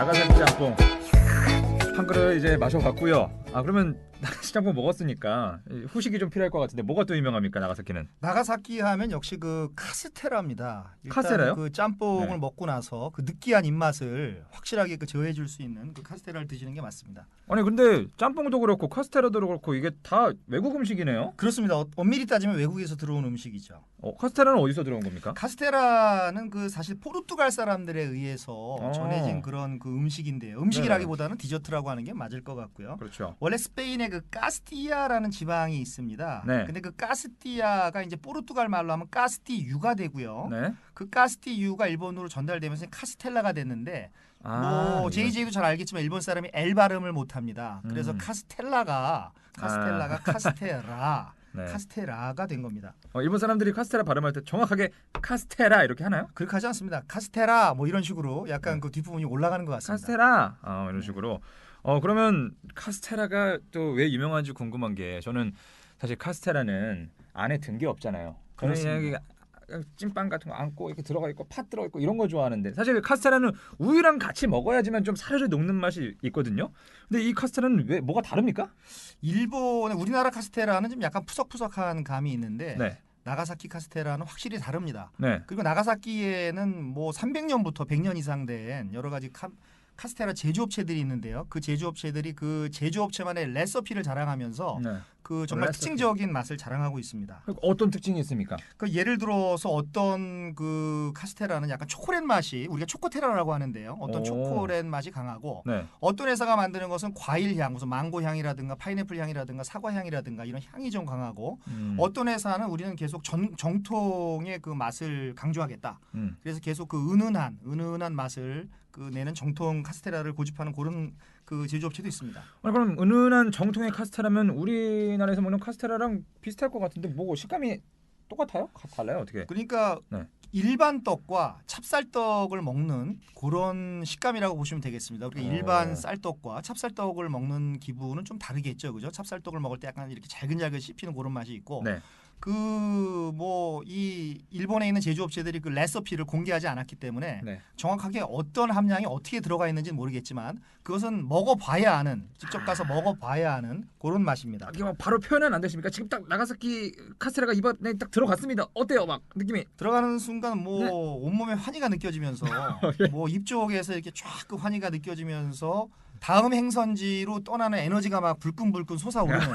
나가사키 짬뽕 한 그릇 이제 마셔봤고요. 그러면 나가사키 짬뽕 먹었으니까 후식이 좀 필요할 것 같은데 뭐가 또 유명합니까 나가사키는? 나가사키 하면 역시 그 카스테라입니다. 일단 카스테라요? 그 짬뽕을 네. 먹고 나서 그 느끼한 입맛을 확실하게 그 제어해줄 수 있는 그 카스테라를 드시는 게 맞습니다. 아니 근데 짬뽕도 그렇고 카스테라도 그렇고 이게 다 외국 음식이네요? 그렇습니다. 엄밀히 따지면 외국에서 들어온 음식이죠. 카스테라는 어디서 들어온 겁니까? 카스테라는 그 사실 포르투갈 사람들에 의해서 어. 전해진 그런 그 음식인데요. 음식이라기보다는 디저트라고 하는 게 맞을 것 같고요. 그렇죠. 원래 스페인에 그 까스티아라는 지방이 있습니다. 네. 근데 그 까스티아가 이제 포르투갈 말로 하면 까스티유가 되고요. 네. 그 까스티유가 일본으로 전달되면서 카스텔라가 됐는데 이거. JJ도 잘 알겠지만 일본 사람이 L 발음을 못 합니다. 그래서 음. 카스테라가 카스테라 네. 카스테라가 된 겁니다. 일본 사람들이 카스테라 발음할 때 정확하게 카스테라 이렇게 하나요? 그렇게 하지 않습니다. 카스테라 뭐 이런 식으로 약간 네. 그 뒷부분이 올라가는 것 같습니다. 카스테라 이런 식으로. 그러면 카스테라가 또 왜 유명한지 궁금한 게 저는 사실 카스테라는 안에 든 게 없잖아요. 저는 그렇습니다. 그냥 찐빵 같은 거 안고 이렇게 들어가 있고 팥 들어가 있고 이런 거 좋아하는데 사실 카스테라는 우유랑 같이 먹어야지만 좀 사르르 녹는 맛이 있거든요. 근데 이 카스테라는 왜 뭐가 다릅니까? 일본의 우리나라 카스테라는 좀 약간 푸석푸석한 감이 있는데 네. 나가사키 카스테라는 확실히 다릅니다. 네. 그리고 나가사키에는 뭐 300년부터 100년 이상 된 여러 가지 카스테라 제조업체들이 있는데요. 그 제조업체들이 그 제조업체만의 레시피를 자랑하면서 네. 그 정말 레시피. 특징적인 맛을 자랑하고 있습니다. 어떤 특징이 있습니까? 그 예를 들어서 어떤 그 카스테라는 약간 초콜릿 맛이 우리가 초코테라라고 하는데요. 어떤 오. 초콜릿 맛이 강하고 네. 어떤 회사가 만드는 것은 과일 향, 무슨 망고 향이라든가 파인애플 향이라든가 사과 향이라든가 이런 향이 좀 강하고 어떤 회사는 우리는 계속 정통의 그 맛을 강조하겠다. 그래서 계속 그 은은한 맛을 그 내는 정통 카스테라를 고집하는 그런 그 제조업체도 있습니다. 그럼 은은한 정통의 카스테라면 우리나라에서 먹는 카스테라랑 비슷할 것 같은데 뭐 식감이 똑같아요? 달라요 어떻게? 그러니까 네. 일반 떡과 찹쌀떡을 먹는 그런 식감이라고 보시면 되겠습니다. 우리가 일반 쌀떡과 찹쌀떡을 먹는 기분은 좀 다르겠죠, 그죠? 찹쌀떡을 먹을 때 약간 이렇게 잘근잘근 씹히는 그런 맛이 있고, 네. 그 뭐 이 일본에 있는 제조업체들이 그 레시피를 공개하지 않았기 때문에 네. 정확하게 어떤 함량이 어떻게 들어가 있는지는 모르겠지만 그것은 먹어봐야 아는, 직접 가서 먹어봐야 아는 그런 맛입니다. 이게 막 바로 표현은 안 되십니까? 지금 딱 나가사키 카스테라가 입안에 딱 들어갔습니다. 어때요? 막 느낌이? 들어가는 순간 뭐 네. 온몸에 환희가 느껴지면서 네. 뭐 입 쪽에서 이렇게 쫙 그 환희가 느껴지면서 다음 행선지로 떠나는 에너지가 막 불끈불끈 솟아오르는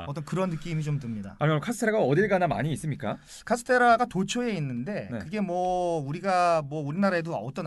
어떤 그런 느낌이 좀 듭니다. 그럼 카스테라가 어딜 가나 많이 있습니까? 카스테라가 도초에 있는데 네. 그게 뭐 우리가 뭐 우리나라에도 어떤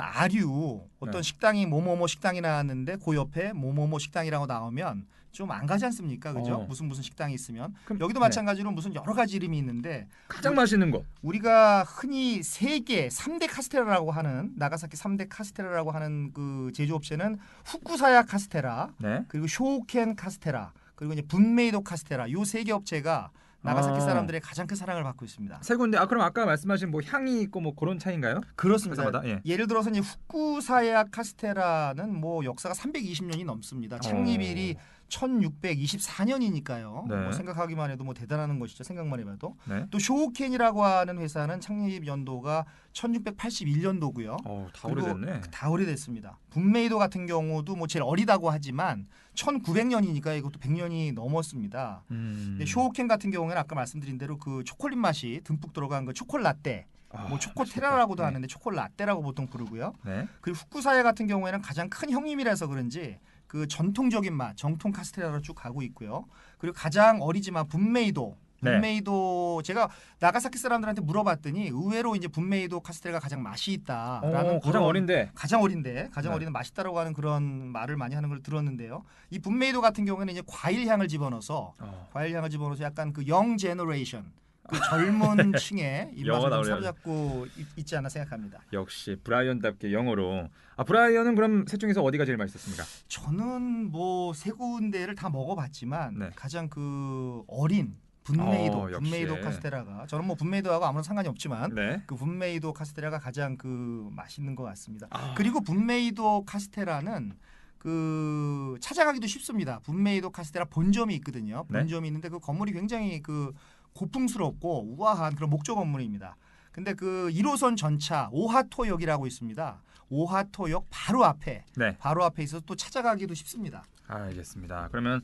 어떤 네. 식당이 뭐뭐뭐 식당이 나왔는데 그 옆에 뭐뭐뭐 식당이라고 나오면 좀 안 가지 않습니까? 그죠? 무슨 식당이 있으면 그럼, 여기도 마찬가지로 무슨 여러 가지 이름이 있는데 가장 맛있는 거. 우리가 흔히 3대 카스테라라고 하는 나가사키 3대 카스테라라고 하는 그 제조업체는 후쿠사야 카스테라 네. 그리고 쇼켄 카스테라 그리고 이제 분메이도 카스테라 요 3개 업체가 나가사키 사람들의 가장 큰 사랑을 받고 있습니다. 세 군데. 그럼 아까 말씀하신 뭐 향이 있고 뭐 그런 차이인가요? 그렇습니다. 회사마다? 예. 예를 들어서 이제 후쿠사야 카스테라는 뭐 역사가 320년이 넘습니다. 창립일이 1624년이니까요. 네. 뭐 생각하기만 해도 뭐 대단한 것이죠. 생각만 해봐도. 네. 또 쇼켄이라고 하는 회사는 창립 연도가 1681년도고요. 다 오래됐네. 다 오래됐습니다. 분메이도 같은 경우도 뭐 제일 어리다고 하지만 1900년이니까 이것도 100년이 넘었습니다. 근데 쇼켄 같은 경우에는 아까 말씀드린 대로 그 초콜릿 맛이 듬뿍 들어간 그 초콜라떼 뭐 초코테라라고도 맛있겠다. 하는데 초콜라떼라고 보통 부르고요. 네. 그리고 후쿠사야 같은 경우에는 가장 큰 형님이라서 그런지 그 전통적인 맛, 정통 카스테라로 쭉 가고 있고요. 그리고 가장 어리지만 분메이도 제가 나가사키 사람들한테 물어봤더니 의외로 이제 분메이도 카스테라가 가장 맛이 있다라는 가장 어린데. 가장 어린데 네. 어린데 맛있다라고 하는 그런 말을 많이 하는 걸 들었는데요. 이 분메이도 같은 경우에는 이제 과일 향을 집어넣어서 약간 그 영 제너레이션 그 젊은 층의 입맛을 좀 사로잡고 있지 않나 생각합니다. 역시 브라이언답게 영어로. 브라이언은 그럼 셋 중에서 어디가 제일 맛있었습니까? 저는 뭐 세 군데를 다 먹어봤지만 네. 가장 그 어린 분메이도 카스테라가 저는 뭐 분메이도하고 아무런 상관이 없지만 네. 그 분메이도 카스테라가 가장 그 맛있는 것 같습니다. 그리고 분메이도 카스테라는 그 찾아가기도 쉽습니다. 분메이도 카스테라 본점이 있거든요. 본점이 있는데 그 건물이 굉장히 그 고풍스럽고 우아한 그런 목조 건물입니다. 근데 그 1호선 전차 오하토역이라고 있습니다. 오하토역 바로 앞에 네. 바로 앞에 있어서 또 찾아가기도 쉽습니다. 알겠습니다. 그러면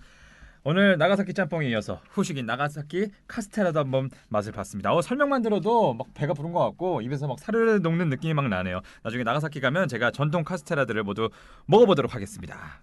오늘 나가사키 짬뽕에 이어서 후식인 나가사키 카스테라도 한번 맛을 봤습니다. 설명만 들어도 막 배가 부른 것 같고 입에서 막 사르르 녹는 느낌이 막 나네요. 나중에 나가사키 가면 제가 전통 카스테라들을 모두 먹어보도록 하겠습니다.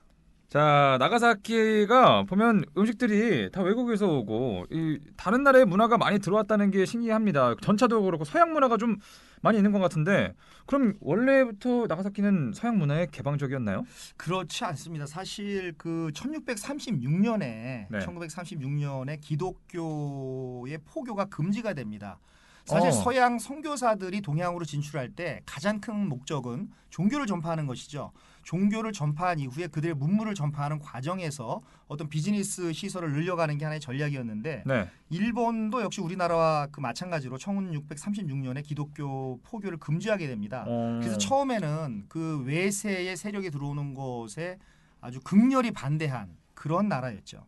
자, 나가사키가 보면 음식들이 다 외국에서 오고 이 다른 나라의 문화가 많이 들어왔다는 게 신기합니다. 전차도 그렇고 서양 문화가 좀 많이 있는 것 같은데 그럼 원래부터 나가사키는 서양 문화에 개방적이었나요? 그렇지 않습니다. 사실 그 1636년에 네. 1936년에 기독교의 포교가 금지가 됩니다. 사실 서양 선교사들이 동양으로 진출할 때 가장 큰 목적은 종교를 전파하는 것이죠. 종교를 전파한 이후에 그들의 문물을 전파하는 과정에서 어떤 비즈니스 시설을 늘려가는 게 하나의 전략이었는데 네. 일본도 역시 우리나라와 그 마찬가지로 1636년에 기독교 포교를 금지하게 됩니다. 그래서 처음에는 그 외세의 세력이 들어오는 것에 아주 극렬히 반대한 그런 나라였죠.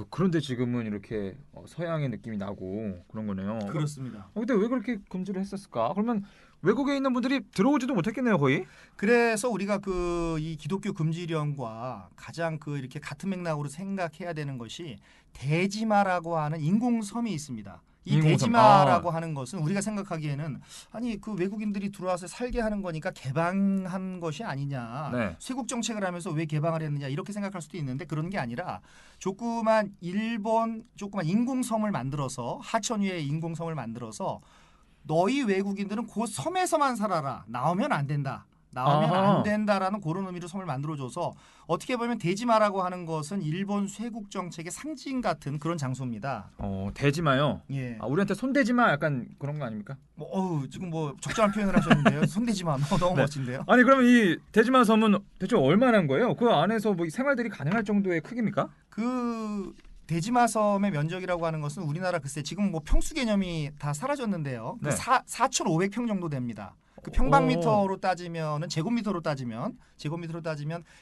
그런데 지금은 이렇게 서양의 느낌이 나고 그런 거네요. 그렇습니다. 근데 왜 그렇게 금지를 했었을까? 그러면 외국에 있는 분들이 들어오지도 못했겠네요, 거의. 그래서 우리가 그 이 기독교 금지령과 가장 그 이렇게 같은 맥락으로 생각해야 되는 것이 대지마라고 하는 인공섬이 있습니다. 이 인공섬. 대지마라고 하는 것은 우리가 생각하기에는 아니 그 외국인들이 들어와서 살게 하는 거니까 개방한 것이 아니냐. 네. 쇄국 정책을 하면서 왜 개방을 했느냐 이렇게 생각할 수도 있는데 그런 게 아니라 조그만 인공섬을 만들어서 하천 위에 인공섬을 만들어서 너희 외국인들은 그 섬에서만 살아라. 나오면 안 된다. 나오면 아하. 안 된다라는 그런 의미로 섬을 만들어줘서 어떻게 보면 대지마라고 하는 것은 일본 쇄국 정책의 상징 같은 그런 장소입니다. 대지마요. 예. 우리한테 손대지마 약간 그런 거 아닙니까? 지금 뭐 적절한 표현을 하셨는데요. 손대지마 너무 네. 멋진데요. 아니 그러면 이 대지마 섬은 대체 얼마나 한 거예요? 그 안에서 뭐 생활들이 가능할 정도의 크기입니까? 그 대지마 섬의 면적이라고 하는 것은 우리나라 글쎄 지금 뭐 평수 개념이 다 사라졌는데요. 네. 4,500평 정도 됩니다. 그 평방미터로 따지면은 제곱미터로 따지면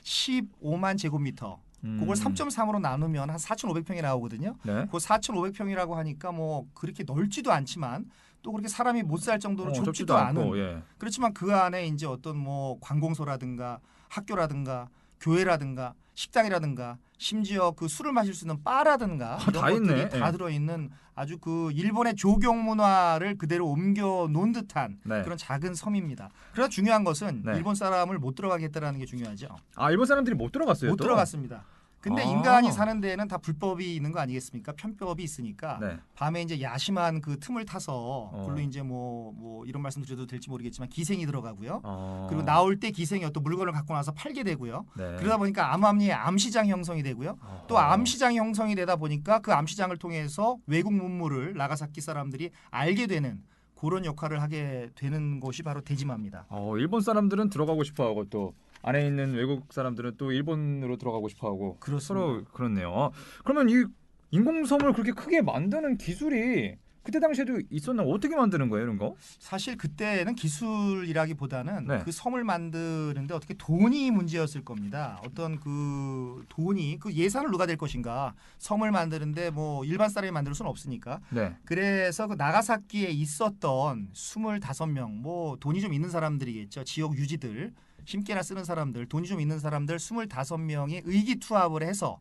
15만 제곱미터. 그걸 3.3으로 나누면 한 4,500평이 나오거든요. 네. 그 4,500평이라고 하니까 뭐 그렇게 넓지도 않지만 또 그렇게 사람이 못 살 정도로 좁지도 않은. 않고, 예. 그렇지만 그 안에 이제 어떤 뭐 관공서라든가 학교라든가 교회라든가 식당이라든가 심지어 그 술을 마실 수 있는 바라든가 이런 다 것들이 있네. 다 예. 들어있는 아주 그 일본의 조경 문화를 그대로 옮겨 놓은 듯한 네. 그런 작은 섬입니다. 그래서 중요한 것은 네. 일본 사람을 못 들어가게 했다는 게 중요하죠. 일본 사람들이 못 들어갔어요. 못 또? 들어갔습니다. 근데 인간이 사는 데에는 다 불법이 있는 거 아니겠습니까? 편법이 있으니까 네. 밤에 이제 야심한 그 틈을 타서 어. 물론 이제 뭐 이런 말씀 드려도 될지 모르겠지만 기생이 들어가고요. 그리고 어. 나올 때 기생이 어떤 물건을 갖고 나서 팔게 되고요. 네. 그러다 보니까 암암리에 암시장 형성이 되고요. 또 암시장이 형성이 되다 보니까 그 암시장을 통해서 외국 문물을 나가사키 사람들이 알게 되는 그런 역할을 하게 되는 곳이 바로 대지마입니다. 일본 사람들은 들어가고 싶어하고 또 안에 있는 외국 사람들은 또 일본으로 들어가고 싶어하고 그렇습니다. 서로 그렇네요. 그러면 이 인공섬을 그렇게 크게 만드는 기술이 그때 당시에도 있었나? 어떻게 만드는 거예요, 이런 거? 사실 그때는 기술이라기보다는 네. 그 섬을 만드는데 어떻게 돈이 문제였을 겁니다. 어떤 그 돈이 그 예산을 누가 될 것인가? 섬을 만드는데 뭐 일반 사람이 만들 수는 없으니까. 네. 그래서 그 나가사키에 있었던 25명 뭐 돈이 좀 있는 사람들이겠죠. 지역 유지들, 힘께나 쓰는 사람들, 돈이 좀 있는 사람들 25명이 의기투합을 해서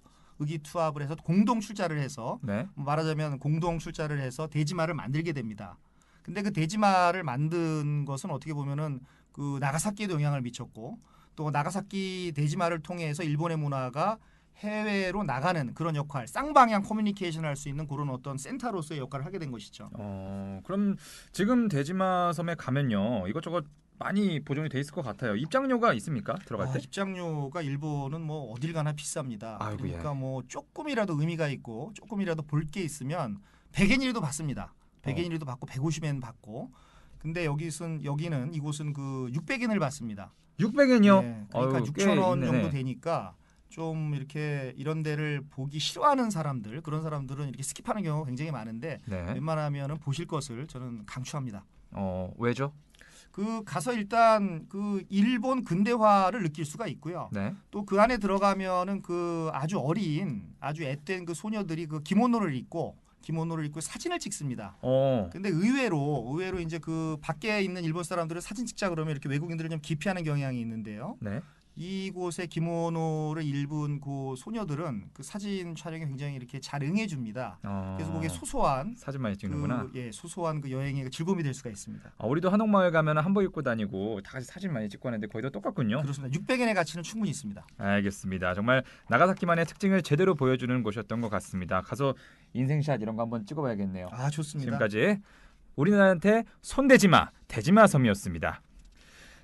공동 출자를 해서 네. 말하자면 공동 출자를 해서 대지마를 만들게 됩니다. 근데 그 대지마를 만든 것은 어떻게 보면은 그 나가사키에도 영향을 미쳤고 또 나가사키 대지마를 통해서 일본의 문화가 해외로 나가는 그런 역할, 쌍방향 커뮤니케이션을 할 수 있는 그런 어떤 센터로서의 역할을 하게 된 것이죠. 그럼 지금 대지마 섬에 가면요 이것저것 많이 보존이 돼 있을 것 같아요. 입장료가 있습니까? 들어갈 때? 입장료가 일본은 뭐 어딜 가나 비쌉니다. 아이고, 그러니까 뭐 조금이라도 의미가 있고 조금이라도 볼 게 있으면 100엔이라도 받습니다. 100엔이라도 받고 150엔 받고. 근데 이곳은 그 600엔을 받습니다. 600엔이요? 네, 그러니까 6,000원 정도 되니까 좀 이렇게 이런 데를 보기 싫어하는 사람들, 그런 사람들은 이렇게 스킵하는 경우가 굉장히 많은데 네. 웬만하면은 보실 것을 저는 강추합니다. 왜죠? 그 가서 일단 그 일본 근대화를 느낄 수가 있고요. 네. 또 그 안에 들어가면은 그 아주 어린 아주 앳된 그 소녀들이 그 기모노를 입고 기모노를 입고 사진을 찍습니다. 어. 근데 의외로 이제 그 밖에 있는 일본 사람들은 사진 찍자 그러면 이렇게 외국인들을 좀 기피하는 경향이 있는데요. 네. 이곳의 기모노를 입은 그 소녀들은 그 사진 촬영에 굉장히 이렇게 잘 응해줍니다. 그래서 그게 소소한 사진 많이 찍는구나. 소소한 그 여행의 즐거움이 될 수가 있습니다. 우리도 한옥마을 가면 한복 입고 다니고 다 같이 사진 많이 찍고 하는데 거의 다 똑같군요. 그렇습니다. 600엔의 가치는 충분히 있습니다. 알겠습니다. 정말 나가사키만의 특징을 제대로 보여주는 곳이었던 것 같습니다. 가서 인생샷 이런 거 한번 찍어봐야겠네요. 아, 좋습니다. 지금까지 우리나라한테 손대지마 대지마 섬이었습니다.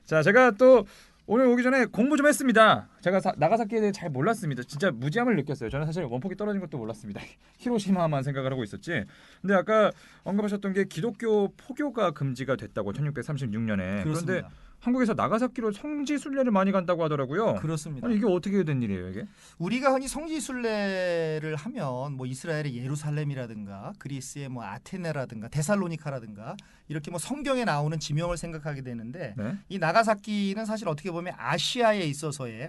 자, 제가 또 오늘 오기 전에 공부 좀 했습니다. 제가 나가사키에 대해 잘 몰랐습니다. 진짜 무지함을 느꼈어요. 저는 사실 원폭이 떨어진 것도 몰랐습니다. 히로시마만 생각을 하고 있었지. 근데 아까 언급하셨던 게 기독교 포교가 금지가 됐다고 1636년에. 그렇습니다. 그런데 한국에서 나가사키로 성지순례를 많이 간다고 하더라고요. 그렇습니다. 아니, 이게 어떻게 된 일이에요, 이게? 우리가 흔히 성지순례를 하면 뭐 이스라엘의 예루살렘이라든가 그리스의 뭐 아테네라든가 데살로니카라든가 이렇게 뭐 성경에 나오는 지명을 생각하게 되는데 네? 이 나가사키는 사실 어떻게 보면 아시아에 있어서의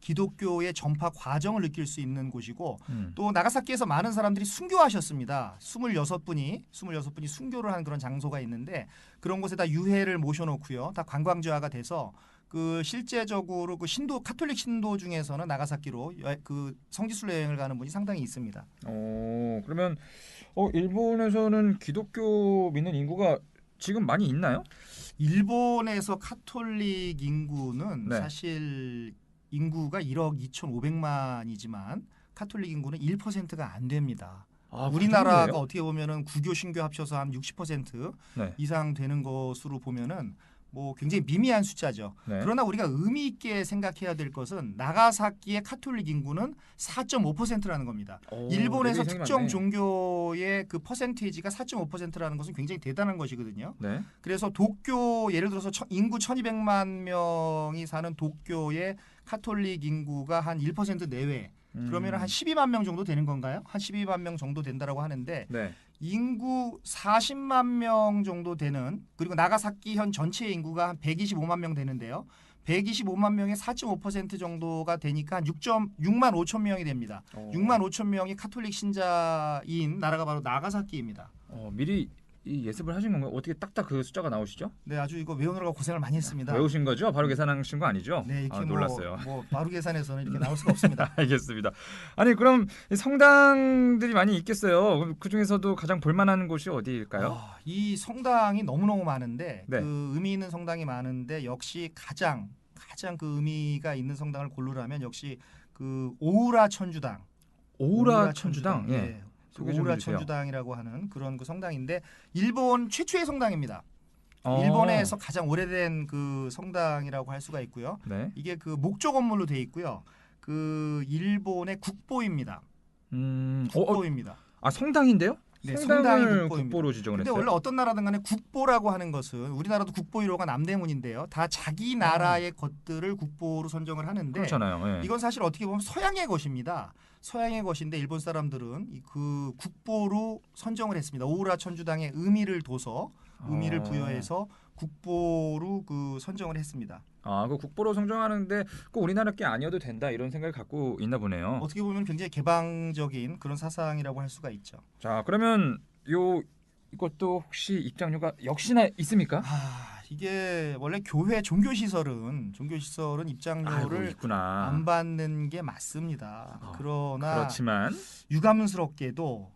기독교의 전파 과정을 느낄 수 있는 곳이고 또 나가사키에서 많은 사람들이 순교하셨습니다. 26분이 순교를 한 그런 장소가 있는데 그런 곳에다 유해를 모셔놓고요. 다 관광지화가 돼서 그 실제적으로 그 카톨릭 신도 중에서는 나가사키로 그 성지순례 여행을 가는 분이 상당히 있습니다. 그러면 일본에서는 기독교 믿는 인구가 지금 많이 있나요? 일본에서 카톨릭 인구는 네. 사실 인구가 1억 2,500만이지만 카톨릭 인구는 1%가 안 됩니다. 우리나라가 그 어떻게 보면은 구교 신교 합쳐서 한 60% 네. 이상 되는 것으로 보면은 뭐 굉장히 미미한 숫자죠. 네. 그러나 우리가 의미 있게 생각해야 될 것은 나가사키의 카톨릭 인구는 4.5%라는 겁니다. 일본에서 특정 종교의 그 퍼센테이지가 4.5%라는 것은 굉장히 대단한 것이거든요. 네. 그래서 도쿄 예를 들어서 인구 1,200만 명이 사는 도쿄의 카톨릭 인구가 한 1% 내외. 그러면 한 12만 명 정도 되는 건가요? 한 12만 명 정도 된다라고 하는데 네. 인구 40만 명 정도 되는 그리고 나가사키 현 전체 인구가 한 125만 명 되는데요. 125만 명의 4.5% 정도가 되니까 한 6만 5천 명이 됩니다. 6만 5천 명이 카톨릭 신자인 나라가 바로 나가사키입니다. 미리 이 예습을 하신 건가요? 어떻게 딱딱 그 숫자가 나오시죠? 네, 아주 이거 외우느라고 고생을 많이 했습니다. 외우신 거죠? 바로 계산하신 거 아니죠? 네, 이렇게 놀랐어요. 뭐 바로 계산해서는 이렇게 나올 수가 없습니다. 알겠습니다. 아니, 그럼 성당들이 많이 있겠어요. 그 중에서도 가장 볼만한 곳이 어디일까요? 이 성당이 너무너무 많은데 네. 그 의미 있는 성당이 많은데 역시 가장 그 의미가 있는 성당을 고르라면 역시 그 오우라 천주당. 오우라 천주당. 예. 네. 소개 좀 오우라 해주세요. 천주당이라고 하는 그런 그 성당인데 일본 최초의 성당입니다. 어. 일본에서 가장 오래된 그 성당이라고 할 수가 있고요. 네. 이게 그 목조 건물로 돼 있고요. 그 일본의 국보입니다. 국보입니다. 성당인데요? 네, 성당을 성당이 국보입니다. 국보로 지정을 근데 했어요. 원래 어떤 나라든 간에 국보라고 하는 것은 우리나라도 국보 1호가 남대문인데요. 다 자기 나라의 것들을 국보로 선정을 하는데 그렇잖아요. 예. 이건 사실 어떻게 보면 서양의 것입니다. 서양의 것인데 일본 사람들은 그 국보로 선정을 했습니다. 오우라 천주당의 의미를 둬서 의미를 부여해서 국보로 그 선정을 했습니다. 그 국보로 선정하는데 꼭 우리나라 게 아니어도 된다 이런 생각을 갖고 있나 보네요. 어떻게 보면 굉장히 개방적인 그런 사상이라고 할 수가 있죠. 자, 그러면 이것도 혹시 입장료가 역시나 있습니까? 이게 원래 교회 종교 시설은 입장료를 있구나. 안 받는 게 맞습니다. 그러나 그렇지만 유감스럽게도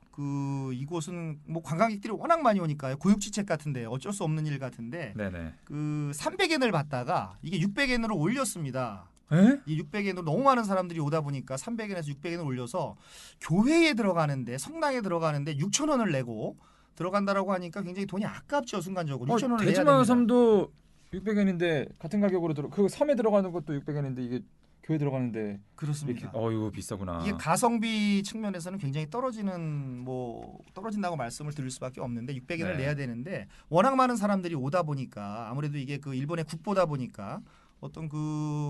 이곳은 뭐 관광객들이 워낙 많이 오니까요. 고육지책 같은데 어쩔 수 없는 일 같은데 네네. 그 300엔을 받다가 이게 600엔으로 올렸습니다. 에? 이 600엔으로 너무 많은 사람들이 오다 보니까 300엔에서 600엔을 올려서 교회에 들어가는데 성당에 들어가는데 6,000원을 내고 들어간다라고 하니까 굉장히 돈이 아깝죠. 순간적으로 6,000원을 내야 됩니다. 대지마 섬도 600엔인데 같은 가격으로 그 섬에 들어가는 것도 600엔인데 이게 교회 들어가는데 그렇습니다. 이거 비싸구나. 이게 가성비 측면에서는 굉장히 떨어진다고 말씀을 드릴 수밖에 없는데 600엔을 내야 되는데 워낙 많은 사람들이 오다 보니까 아무래도 이게 그 일본의 국보다 보니까 어떤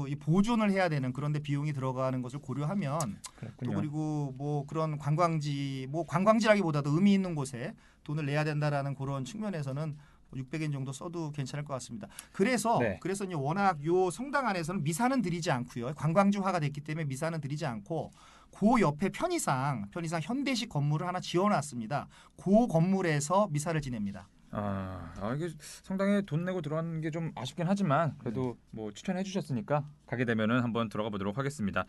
이 보존을 해야 되는 그런데 비용이 들어가는 것을 고려하면 그렇군요. 또 그리고 뭐 그런 관광지라기보다도 의미 있는 곳에 돈을 내야 된다라는 그런 측면에서는 600엔 정도 써도 괜찮을 것 같습니다. 그래서 이제 워낙 요 성당 안에서는 미사는 드리지 않고요. 관광지화가 됐기 때문에 미사는 드리지 않고 그 옆에 편의상 현대식 건물을 하나 지어놨습니다. 그 건물에서 미사를 지냅니다. 이게 상당히 돈 내고 들어가는 게 좀 아쉽긴 하지만 그래도 뭐 추천해 주셨으니까 가게 되면은 한번 들어가 보도록 하겠습니다.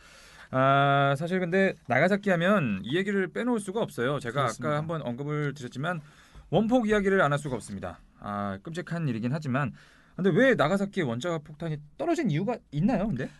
사실 근데 나가사키 하면 이 얘기를 빼놓을 수가 없어요. 제가 그렇습니다. 아까 한번 언급을 드렸지만 원폭 이야기를 안 할 수가 없습니다. 끔찍한 일이긴 하지만 근데 왜 나가사키 원자력 폭탄이 떨어진 이유가 있나요? 근데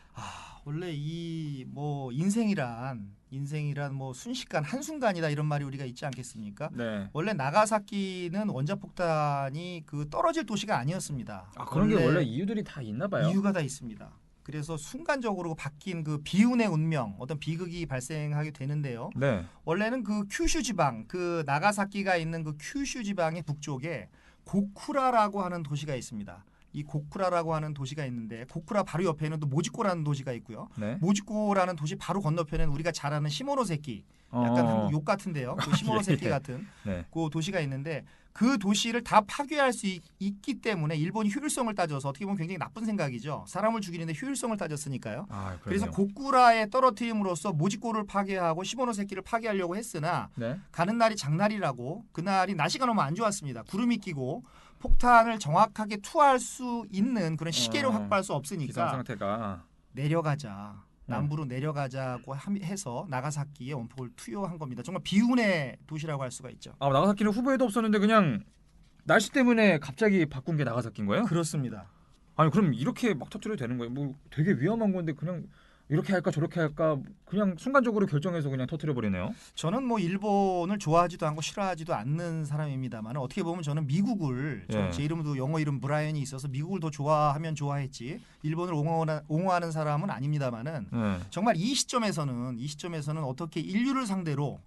원래 이 뭐 인생이란 뭐 순식간 한순간이다 이런 말이 우리가 있지 않겠습니까? 네. 원래 나가사키는 원자폭탄이 그 떨어질 도시가 아니었습니다. 그런 게 원래 이유들이 다 있나 봐요. 이유가 다 있습니다. 그래서 순간적으로 바뀐 그 비운의 운명, 어떤 비극이 발생하게 되는데요. 네. 원래는 그 큐슈 지방, 그 나가사키가 있는 그 큐슈 지방의 북쪽에 고쿠라라고 하는 도시가 있습니다. 이 고쿠라라고 하는 도시가 있는데 고쿠라 바로 옆에는 또 모지코라는 도시가 있고요. 네. 모지코라는 도시 바로 건너편에는 우리가 잘 아는 시모노세키, 약간 한국 욕 같은데요. 그 시모노세키 예. 같은 네. 그 도시가 있는데 그 도시를 다 파괴할 수 있기 때문에 일본이 효율성을 따져서 어떻게 보면 굉장히 나쁜 생각이죠. 사람을 죽이는데 효율성을 따졌으니까요. 그래서 고쿠라에 떨어뜨림으로써 모지코를 파괴하고 시모노세키를 파괴하려고 했으나 네. 가는 날이 장날이라고 그날이 날씨가 너무 안 좋았습니다. 구름이 끼고 폭탄을 정확하게 투하할 수 있는 그런 시계를 확보할 수 기상 없으니까 상태가 내려가자. 남부로 내려가자고 해서 나가사키에 원폭을 투여한 겁니다. 정말 비운의 도시라고 할 수가 있죠. 나가사키는 후보에도 없었는데 그냥 날씨 때문에 갑자기 바꾼 게 나가사키인 거예요? 그렇습니다. 아니 그럼 이렇게 막 터뜨려도 되는 거예요? 뭐 되게 위험한 건데 그냥 이렇게 할까 저렇게 할까 그냥 순간적으로 결정해서 그냥 터뜨려 버리네요. 저는 뭐 일본을 좋아하지도 않고 싫어하지도 않는 사람입니다만 어떻게 보면 저는 미국을 제 이름도 영어 이름 브라이언이 있어서 미국을 더 좋아하면 좋아했지 일본을 옹호하는 사람은 아닙니다만은 정말 이 시점에서는 어떻게 인류를 상대로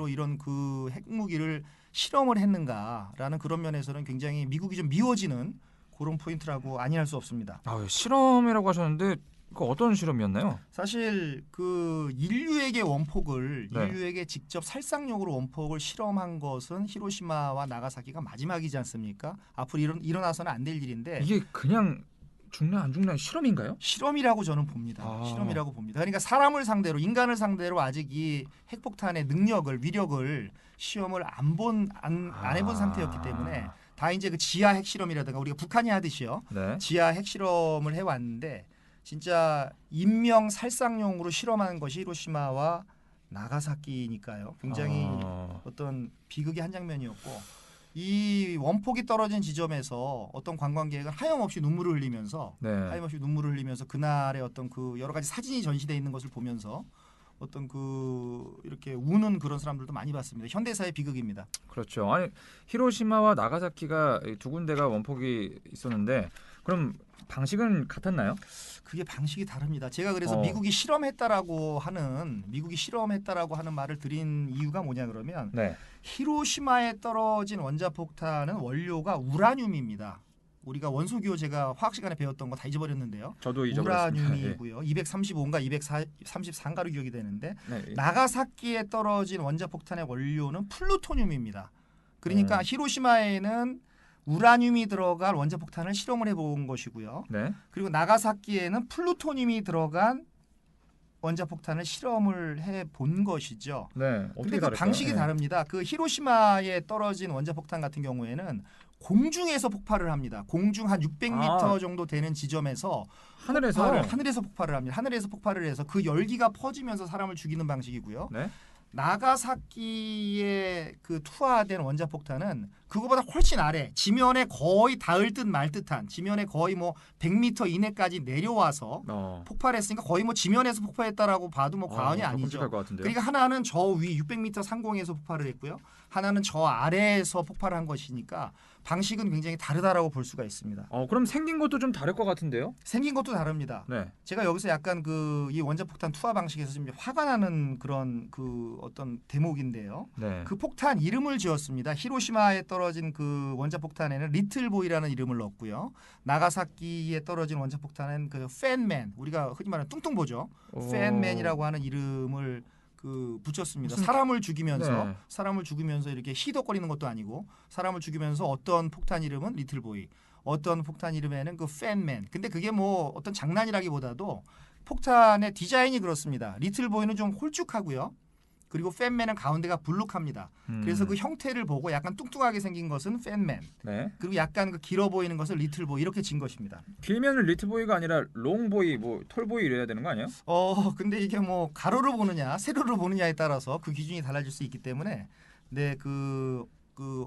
이런 그 핵무기를 실험을 했는가라는 그런 면에서는 굉장히 미국이 좀 미워지는 그런 포인트라고 아니할 수 없습니다. 실험이라고 하셨는데 그 어떤 실험이었나요? 사실 그 인류에게 직접 살상용으로 원폭을 실험한 것은 히로시마와 나가사키가 마지막이지 않습니까? 앞으로 일어나서는 안 될 일인데 이게 그냥 죽나 안 죽나 실험인가요? 실험이라고 저는 봅니다. 실험이라고 봅니다. 그러니까 사람을 상대로 인간을 상대로 아직 이 핵폭탄의 위력을 시험을 안 해본 상태였기 때문에 다 이제 그 지하 핵실험이라든가 우리가 북한이 하듯이요. 네. 지하 핵실험을 해왔는데 진짜 인명 살상용으로 실험한 것이 히로시마와 나가사키니까요. 굉장히 어떤 비극의 한 장면이었고 이 원폭이 떨어진 지점에서 어떤 관광객은 하염없이 눈물을 흘리면서 그날의 어떤 그 여러 가지 사진이 전시되어 있는 것을 보면서 어떤 그 이렇게 우는 그런 사람들도 많이 봤습니다. 현대사의 비극입니다. 그렇죠. 아니 히로시마와 나가사키가 두 군데가 원폭이 있었는데 그럼 방식은 같았나요? 그게 방식이 다릅니다. 제가 그래서 미국이 실험했다라고 하는 말을 드린 이유가 뭐냐 그러면 히로시마에 떨어진 원자폭탄은 원료가 우라늄입니다. 우리가 원소기호 제가 화학 시간에 배웠던 거 다 잊어버렸는데요. 저도 잊어버렸습니다. 우라늄이고요. 235인가 233가로 기억이 되는데 나가사키에 떨어진 원자폭탄의 원료는 플루토늄입니다. 그러니까 히로시마에는 우라늄이 들어간 원자폭탄을 실험을 해본 것이고요. 그리고 나가사키에는 플루토늄이 들어간 원자폭탄을 실험을 해본 것이죠. 어떻게 그 방식이 다릅니다. 그 히로시마에 떨어진 원자폭탄 같은 경우에는 공중에서 폭발을 합니다. 공중 한 600m 정도 되는 지점에서 하늘에서 폭발을 합니다. 하늘에서 폭발을 해서 그 열기가 퍼지면서 사람을 죽이는 방식이고요. 나가사키에 그 투하된 원자폭탄은 그거보다 훨씬 아래 지면에 거의 닿을 듯 말 듯한 지면에 거의 뭐 100m 이내까지 내려와서 폭발했으니까 거의 뭐 지면에서 폭발했다라고 봐도 뭐 과언이 아니죠. 그러니까 하나는 저 위 600m 상공에서 폭발을 했고요. 하나는 저 아래에서 폭발을 한 것이니까 방식은 굉장히 다르다라고 볼 수가 있습니다. 그럼 생긴 것도 좀 다를 것 같은데요? 생긴 것도 다릅니다. 제가 여기서 약간 그 이 원자폭탄 투하 방식에서 좀 화가 나는 그런 그 어떤 대목인데요. 그 폭탄 이름을 지었습니다. 히로시마에 떨어진 그 원자폭탄에는 리틀보이라는 이름을 넣었고요. 나가사키에 떨어진 원자폭탄은 그 팬맨, 우리가 흔히 말하는 뚱뚱보죠. 팬맨이라고 하는 이름을 그 붙였습니다. 사람을 죽이면서 이렇게 희덕거리는 것도 아니고 사람을 죽이면서 어떤 폭탄 이름은 리틀보이, 어떤 폭탄 이름에는 그 팬맨. 근데 그게 뭐 어떤 장난이라기보다도 폭탄의 디자인이 그렇습니다. 리틀보이는 좀 홀쭉하고요. 그리고 팬맨은 가운데가 불룩합니다. 그래서 그 형태를 보고 약간 뚱뚱하게 생긴 것은 팬맨. 네. 그리고 약간 그 길어 보이는 것은 리틀보이 이렇게 진 것입니다. 길면은 리틀보이가 아니라 롱보이, 뭐 톨보이 이래야 되는 거 아니에요? 근데 이게 뭐 가로로 보느냐, 세로로 보느냐에 따라서 그 기준이 달라질 수 있기 때문에 네, 그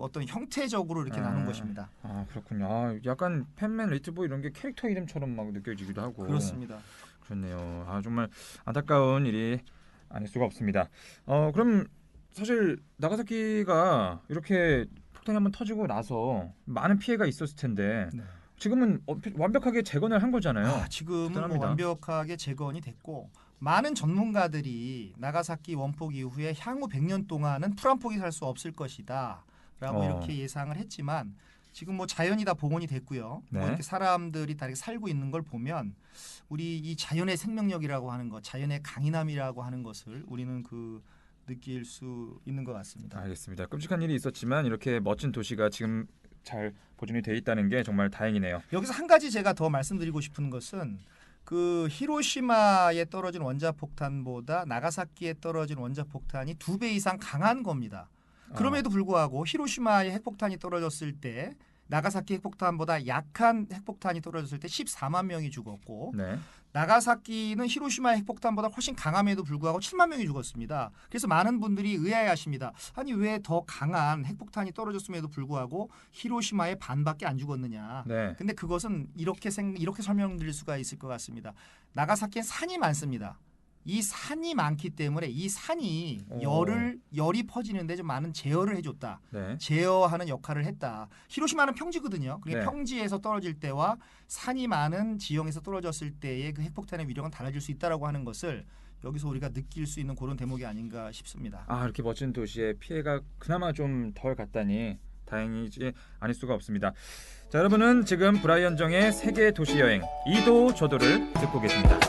어떤 형태적으로 이렇게 나눈 것입니다. 아, 그렇군요. 아, 약간 팬맨, 리틀보이 이런 게 캐릭터 이름처럼 막 느껴지기도 하고. 그렇습니다. 그렇네요. 아, 정말 안타까운 일이 아닐 수가 없습니다. 그럼 사실 나가사키가 이렇게 폭탄이 한번 터지고 나서 많은 피해가 있었을 텐데 네. 지금은 완벽하게 재건을 한 거잖아요. 지금은 뭐 대단합니다. 완벽하게 재건이 됐고 많은 전문가들이 나가사키 원폭 이후에 향후 100년 동안은 풀 한 폭이 살 수 없을 것이다 라고 이렇게 예상을 했지만 지금 뭐 자연이 다 복원이 됐고요. 네. 뭐 이렇게 사람들이 다 이렇게 살고 있는 걸 보면 우리 이 자연의 생명력이라고 하는 것, 자연의 강인함이라고 하는 것을 우리는 느낄 수 있는 것 같습니다. 알겠습니다. 끔찍한 일이 있었지만 이렇게 멋진 도시가 지금 잘 보존이 돼 있다는 게 정말 다행이네요. 여기서 한 가지 제가 더 말씀드리고 싶은 것은 그 히로시마에 떨어진 원자폭탄보다 나가사키에 떨어진 원자폭탄이 2배 이상 강한 겁니다. 그럼에도 불구하고 히로시마에 핵폭탄이 떨어졌을 때 나가사키 핵폭탄보다 약한 핵폭탄이 떨어졌을 때 14만 명이 죽었고 네. 나가사키는 히로시마 핵폭탄보다 훨씬 강함에도 불구하고 7만 명이 죽었습니다. 그래서 많은 분들이 의아해하십니다. 아니 왜 더 강한 핵폭탄이 떨어졌음에도 불구하고 히로시마의 반밖에 안 죽었느냐. 네. 근데 그것은 이렇게 설명드릴 수가 있을 것 같습니다. 나가사키엔 산이 많습니다. 이 산이 많기 때문에 이 산이 열이 퍼지는데 좀 많은 제어를 해줬다. 네. 제어하는 역할을 했다. 히로시마는 평지거든요. 그러니까 네. 평지에서 떨어질 때와 산이 많은 지형에서 떨어졌을 때의 그 핵폭탄의 위력은 달라질 수 있다라고 하는 것을 여기서 우리가 느낄 수 있는 그런 대목이 아닌가 싶습니다. 아, 이렇게 멋진 도시에 피해가 그나마 좀 덜 갔다니 다행이지 아닐 수가 없습니다. 자, 여러분은 지금 브라이언 정의 세계 도시 여행 2도 저도를 듣고 계십니다.